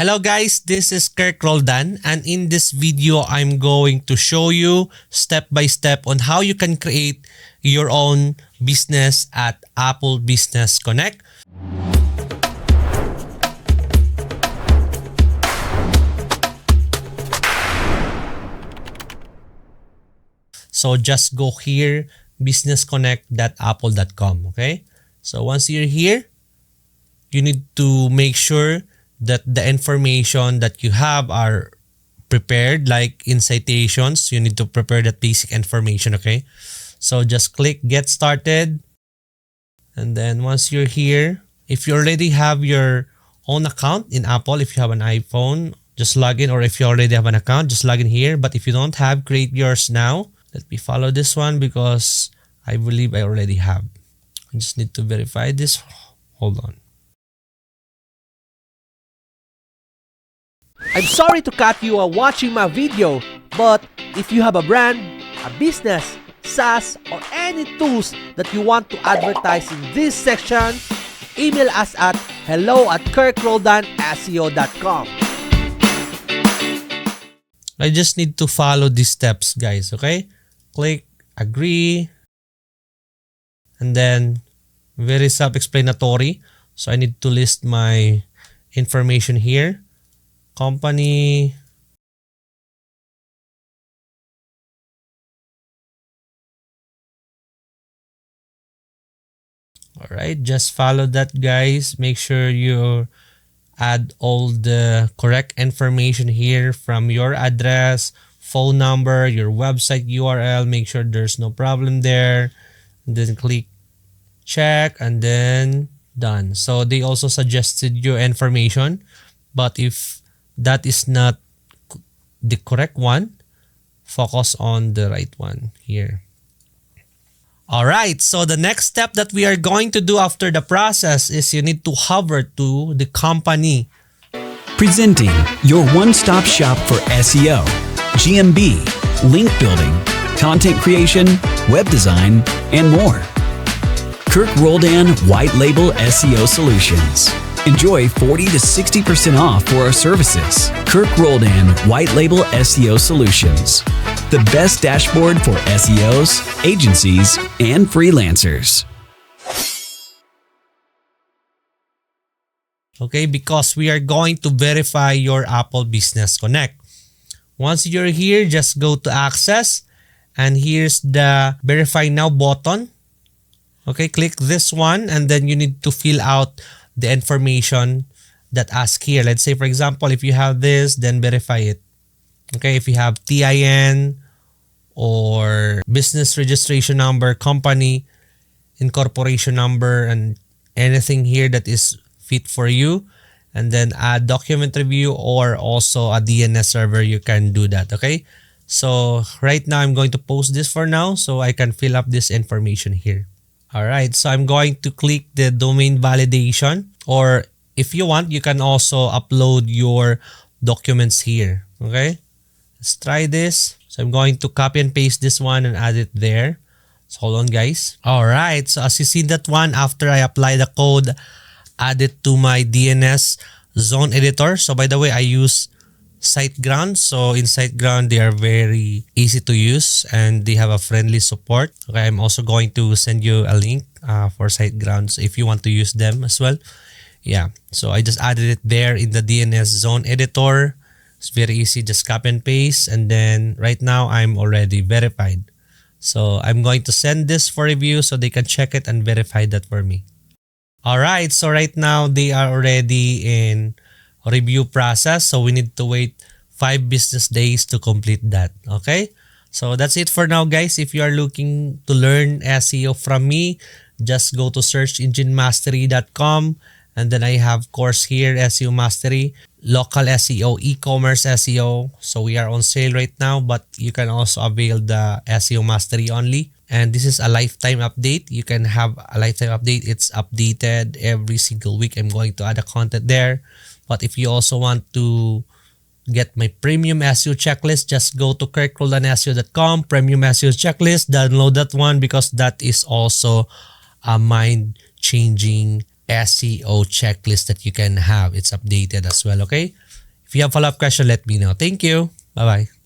Hello guys, this is Kherk Roldan, and in this video I'm going to show you step by step on how you can create your own business at Apple Business Connect. So just go here, businessconnect.apple.com, okay? So once you're here, you need to make sure that the information that you have are prepared, like in citations. You need to prepare that basic information, okay? So just click get started. And then once you're here, if you already have your own account in Apple, if you have an iPhone, just log in, or if you already have an account, just log in here. But if you don't have, create yours now. Let me follow this one because I believe I already have. I just need to verify this. Hold on. I'm sorry to cut you while watching my video, but if you have a brand, a business, SaaS, or any tools that you want to advertise in this section, email us at hello@kherkroldanseo.com. I just need to follow these steps, guys, okay? Click agree, and then very self-explanatory. So I need to list my information here. Company, all right, just follow that, guys. Make sure you add all the correct information here from your address, phone number, your website URL. Make sure there's no problem there, and then click check, and then done. So they also suggested your information, but if that is not the correct one, focus on the right one here. All right, so the next step that we are going to do after the process is you need to hover to the company. Presenting your one-stop shop for SEO, GMB, link building, content creation, web design, and more. Kherk Roldan White Label SEO Solutions. Enjoy 40 to 60% off for our services. Kherk Roldan White Label SEO Solutions. The best dashboard for SEOs, agencies, and freelancers. Okay, because we are going to verify your Apple Business Connect. Once you're here, just go to access, and here's the verify now button. Okay, click this one, and then you need to fill out the information that asks here. Let's say, for example, if you have this, then verify it. Okay, if you have TIN or business registration number, company, incorporation number, and anything here that is fit for you, and then add document review or also a DNS server, you can do that. Okay, so right now I'm going to post this for now so I can fill up this information here. All right, so I'm going to click the domain validation, or if you want, you can also upload your documents here. Okay, let's try this. So I'm going to copy and paste this one and add it there. So hold on, guys. All right, so as you see that one, after I apply the code, add it to my DNS zone editor. So by the way, I use SiteGround. So in SiteGround, they are very easy to use and they have a friendly support. Okay, I'm also going to send you a link for SiteGround so if you want to use them as well. Yeah, so I just added it there in the DNS zone editor. It's very easy, just copy and paste, and then right now I'm already verified. So I'm going to send this for review so they can check it and verify that for me. All right, so right now they are already in review process, so we need to wait 5 business days to complete that. Okay, so that's it for now, guys. If you are looking to learn SEO from me, just go to searchenginemastery.com, and then I have course here, SEO Mastery, local SEO, e-commerce SEO. So we are on sale right now, but you can also avail the SEO Mastery only. And this is a lifetime update. You can have a lifetime update. It's updated every single week. I'm going to add a content there. But if you also want to get my premium SEO checklist, just go to kherkroldanseo.com, premium SEO checklist, download that one because that is also a mind-changing SEO checklist that you can have. It's updated as well, okay? If you have follow-up question, let me know. Thank you. Bye-bye.